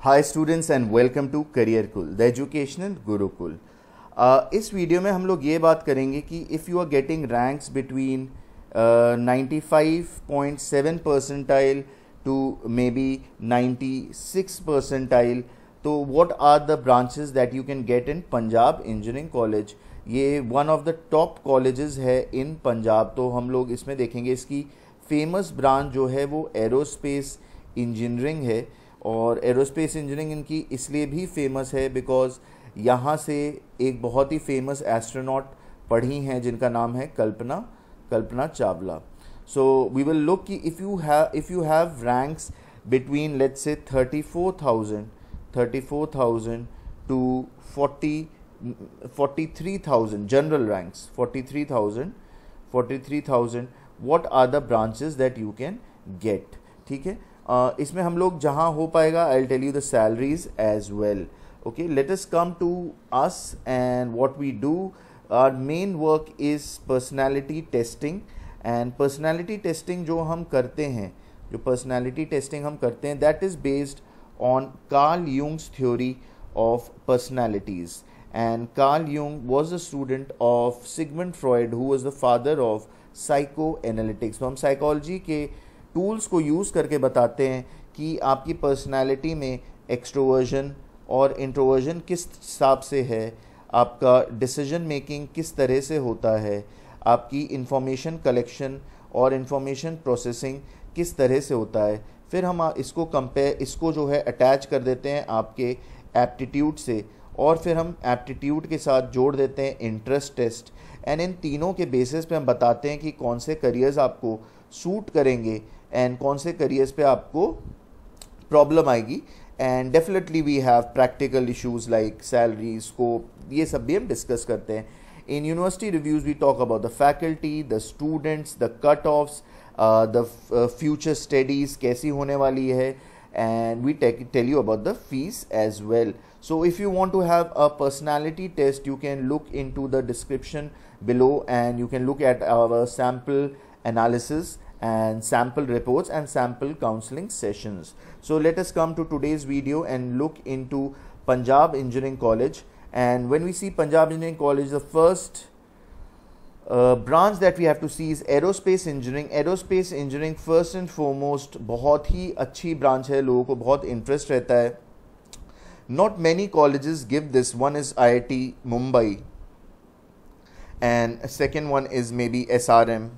Hi students and welcome to career cool the educational Gurukul. इस video में हम लोग ये बात करेंगे कि if you are getting ranks between 95.7 percentile to may be 96 percentile, तो what are the branches that you can get in Punjab engineering college. ये one of the top colleges है इन पंजाब। तो हम लोग इसमें देखेंगे इसकी फेमस ब्रांच जो है वो एरोस्पेस इंजीनियरिंग है। और एरोस्पेस इंजीनियरिंग इनकी इसलिए भी फेमस है बिकॉज यहाँ से एक बहुत ही फेमस एस्ट्रोनॉट पढ़ी हैं जिनका नाम है Kalpana Chawla. So we will look कि if you have ranks between let's say 34,000 to 43,000 general ranks, 43,000 what are the branches that you can get. ठीक है, इसमें हम लोग जहाँ हो पाएगा I will tell you the salaries as well. Okay, let us come to us and what we do. Our main work is personality testing. And personality testing जो हम करते हैं that is based on Carl Jung's theory of personalities. And Carl Jung was a student of Sigmund Freud who was the father of psycho analytics. तो हम psychology के tools को use करके बताते हैं कि आपकी पर्सनालिटी में एक्सट्रोवर्जन और इंट्रोवर्जन किस हिसाब से है, आपका डिसीजन मेकिंग किस तरह से होता है, आपकी इंफॉर्मेशन कलेक्शन और इंफॉर्मेशन प्रोसेसिंग किस तरह से होता है। फिर हम इसको जो है अटैच कर देते हैं आपके एप्टीट्यूड से, और फिर हम एप्टीट्यूड के साथ जोड़ देते हैं इंटरेस्ट टेस्ट। एंड इन तीनों के बेसिस पे हम बताते हैं कि कौन से करियर्स आपको सूट करेंगे एंड कौन से करियर्स पे आपको प्रॉब्लम आएगी। And definitely we have practical issues like salary, scope, ये सब भी हम डिस्कस करते हैं। In university reviews we talk about the faculty, the students, the cut offs, the future studies कैसी होने वाली है, and we tell you about the fees as well. So if you want to have a personality test, you can look into the description below and you can look at our sample analysis and sample reports and sample counseling sessions. So let us come to today's video and look into Punjab Engineering College. And when we see Punjab Engineering College, the first branch that we have to see is aerospace engineering. Aerospace engineering first and foremost बहुत ही अच्छी branch है, लोगों को बहुत interest रहता है। Not many colleges give this. One is IIT Mumbai and second one is maybe SRM,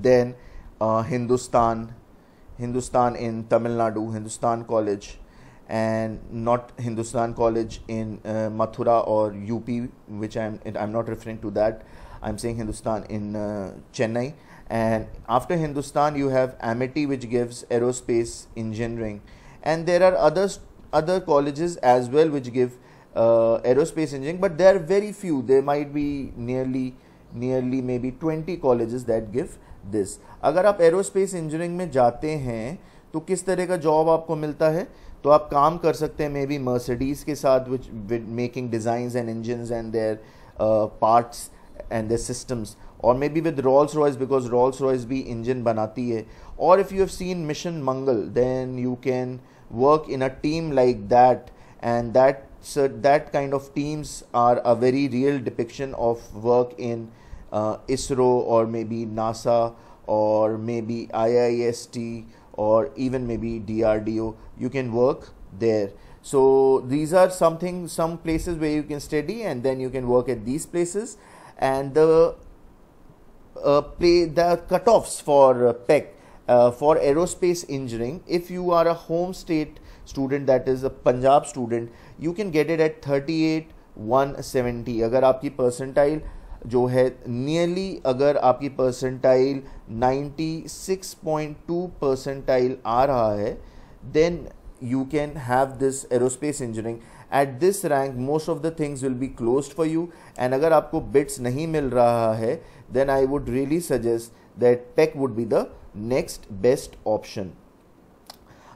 then Hindustan in Tamil Nadu, Hindustan College, and not Hindustan College in Mathura or UP, which I'm not referring to that. I'm saying Hindustan in Chennai. And after Hindustan you have Amity, which gives aerospace engineering. And there are other colleges as well which give aerospace engineering, but there are very few. There might be nearly maybe 20 colleges that give this. अगर आप aerospace engineering में जाते हैं तो किस तरह का job आपको मिलता है? तो आप काम कर सकते हैं मे बी मर्सिडीज़ के साथ with making designs and engines and their parts and their systems, or maybe with Rolls Royce because Rolls Royce भी engine बनाती है। Or if you have seen Mission Mangal, then you can work in a team like that, and that kind of teams are a very real depiction of work in ISRO or maybe NASA or maybe IIST or even maybe DRDO. You can work there. So these are some places where you can study and then you can work at these places. And the cutoffs for PEC for aerospace engineering, if you are a home state student, that is a Punjab student, you can get it at 38,170. अगर आपकी percentile जो है अगर आपकी percentile 96.2 percentile आ रहा है, then you can have this aerospace engineering. At this rank most of the things will be closed for you, and अगर आपको बिट्स नहीं मिल रहा है then I would really suggest that PEC would be the next best option.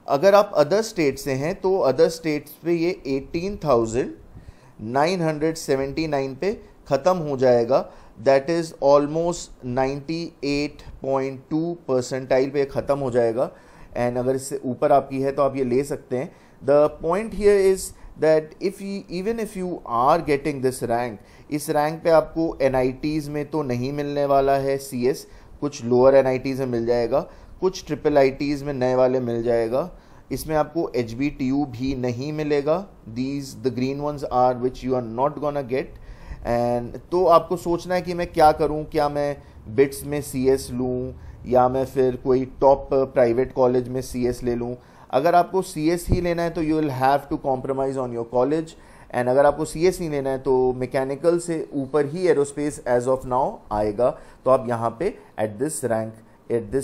अगर आप other state से हैं तो अदर स्टेट्स पे ये 18,979 पे ख़त्म हो जाएगा। दैट इज़ ऑलमोस्ट 98.2 परसेंटाइल पे ख़त्म हो जाएगा। एंड अगर इससे ऊपर आपकी है तो आप ये ले सकते हैं. The point here is that even if you are getting this rank, इस रैंक पे आपको NITs में तो नहीं मिलने वाला है CS, कुछ लोअर NITs में मिल जाएगा, कुछ IIITs में नए वाले मिल जाएगा. इसमें आपको HBTU भी नहीं मिलेगा. These the green ones are which you are not gonna get. And तो आपको सोचना है कि मैं क्या करूं, क्या मैं बिट्स में CS लूं या मैं फिर कोई टॉप प्राइवेट कॉलेज में CS ले लूं. अगर आपको CS ही लेना है तो you will have to compromise on your college. And अगर आपको CS नहीं लेना है तो मैकेनिकल से ऊपर ही एरोस्पेस एज ऑफ नाउ आएगा. तो आप यहाँ पे eight this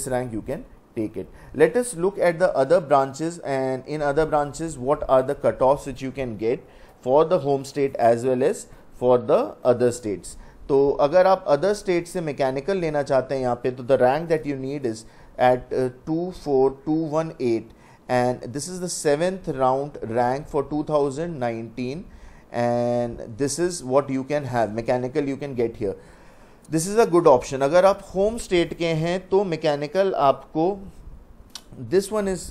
rank you can take it. Let us look at the other branches, and in other branches what are the cutoffs which you can get for the home state as well as for the other states. तो अगर आप other state से mechanical लेना चाहते हैं यहाँ पे, तो the rank that you need is at 24218, and this is the 7th round rank for 2019, and this is what you can have. Mechanical you can get here. This is a good option. अगर आप home state के हैं तो mechanical आपको this one is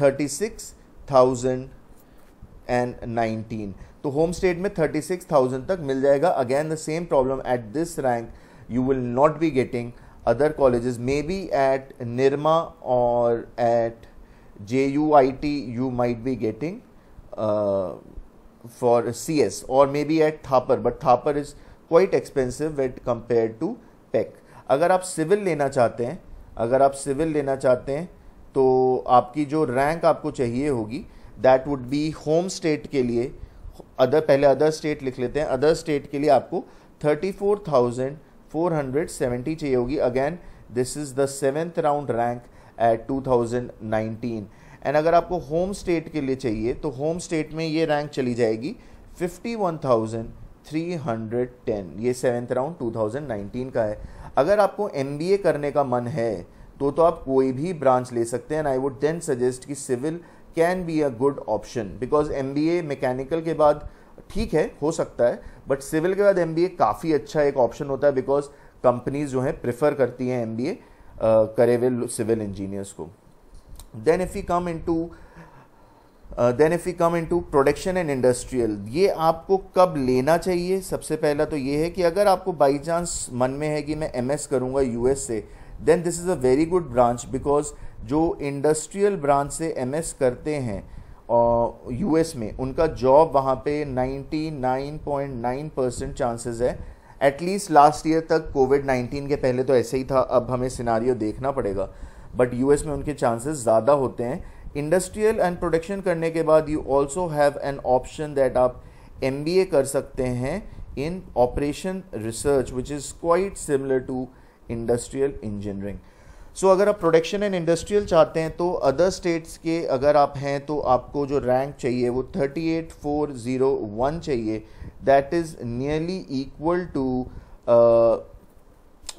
36,019. तो home state में 36,000 तक मिल जाएगा. Again the same problem at this rank you will not be getting other colleges. Maybe at Nirma और at JUIT you might be getting for CS, or maybe at Thapar, but Thapar is quite expensive when compared to PEC. अगर आप civil लेना चाहते हैं तो आपकी जो rank आपको चाहिए होगी that would be home state के लिए, पहले अदर स्टेट लिख लेते हैं. अदर स्टेट के लिए आपको 34,470 चाहिए होगी. Again this is the 7th round rank at 2019. And अगर आपको होम स्टेट के लिए चाहिए तो होम स्टेट में ये रैंक चली जाएगी 51,310. ये 7th राउंड 2019 का है. अगर आपको MBA करने का मन है तो आप कोई भी ब्रांच ले सकते हैं. And I would then suggest कि civil can be a good option, because MBA mechanical के बाद ठीक है हो सकता है, बट सिविल के बाद MBA काफ़ी अच्छा एक ऑप्शन होता है, बिकॉज कंपनीज जो हैं प्रेफर करती हैं MBA करे हुए सिविल इंजीनियर्स को. Then if you come into production and industrial, ये आपको कब लेना चाहिए? सबसे पहला तो ये है कि अगर आपको बाई चांस मन में है कि मैं MS करूँगा US से, then this is a very good branch, because जो इंडस्ट्रियल ब्रांच से MS करते हैं US में, उनका जॉब वहाँ पे 99.9% चांसेस है. एटलीस्ट लास्ट ईयर तक, कोविड-19 के पहले तो ऐसे ही था, अब हमें सिनारियो देखना पड़ेगा, बट US में उनके चांसेस ज़्यादा होते हैं. इंडस्ट्रियल एंड प्रोडक्शन करने के बाद you also have an option that आप MBA कर सकते हैं in operation research, which is quite similar to industrial engineering. So अगर आप प्रोडक्शन एंड इंडस्ट्रियल चाहते हैं तो अदर स्टेट्स के अगर आप हैं तो आपको जो रैंक चाहिए वो 38,401 चाहिए. That is nearly equal to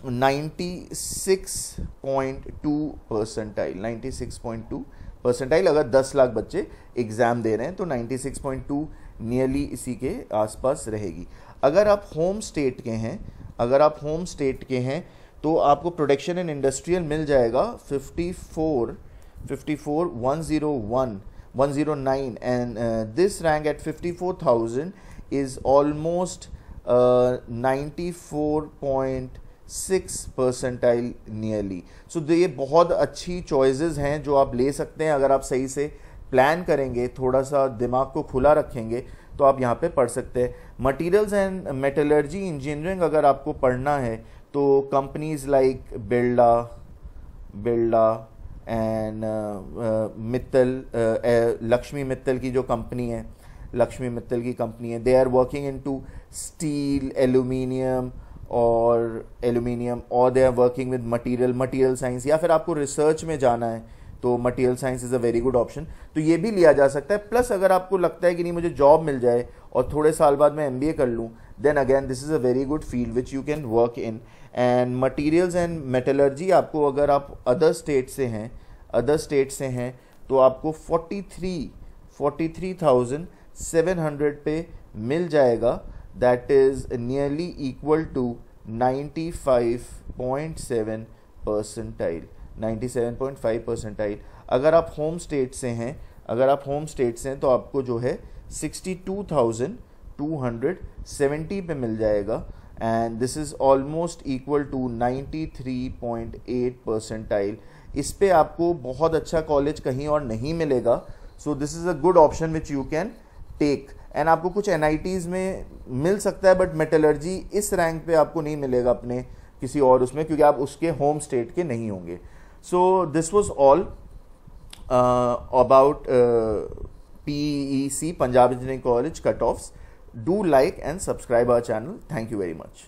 96.2 percentile. 96.2 percentile. अगर 10 लाख बच्चे एग्ज़ाम दे रहे हैं तो 96.2 नियरली इसी के आसपास रहेगी. अगर आप होम स्टेट के हैं तो आपको प्रोडक्शन एंड इंडस्ट्रियल मिल जाएगा 54,109, and this rank at 54,000 is almost 94.6 percentile nearly. So ये बहुत अच्छी चॉइसेस हैं जो आप ले सकते हैं. अगर आप सही से प्लान करेंगे, थोड़ा सा दिमाग को खुला रखेंगे, तो आप यहाँ पे पढ़ सकते हैं. मटेरियल्स एंड मेटलर्जी इंजीनियरिंग अगर आपको पढ़ना है तो companies like Birla and Mittal, Lakshmi Mittal की जो कंपनी है, they are working into steel, aluminium और they are working with material science. या फिर आपको रिसर्च में जाना है तो material science is a very good option. तो ये भी लिया जा सकता है. प्लस अगर आपको लगता है कि नहीं मुझे जॉब मिल जाए और थोड़े साल बाद मैं MBA कर लूँ, then again this is a very good field which you can work in. And materials and metallurgy आपको, अगर आप अदर स्टेट से हैं तो आपको 43,700 पे मिल जाएगा. That is nearly equal to 95.7 percentile. 97.5 percentile. अगर आप होम स्टेट से हैं तो आपको जो है 62,270 पे मिल जाएगा, and this is almost equal to 93.8 percentile. इस पे आपको बहुत अच्छा कॉलेज कहीं और नहीं मिलेगा, so this is a good option which you can take. And आपको कुछ NITs में मिल सकता है, बट मेटलर्जी इस रैंक पे आपको नहीं मिलेगा अपने किसी और उसमें, क्योंकि आप उसके होम स्टेट के नहीं होंगे। So this was all about PEC, Punjab Engineering College cutoffs. Do like and subscribe our channel. Thank you very much.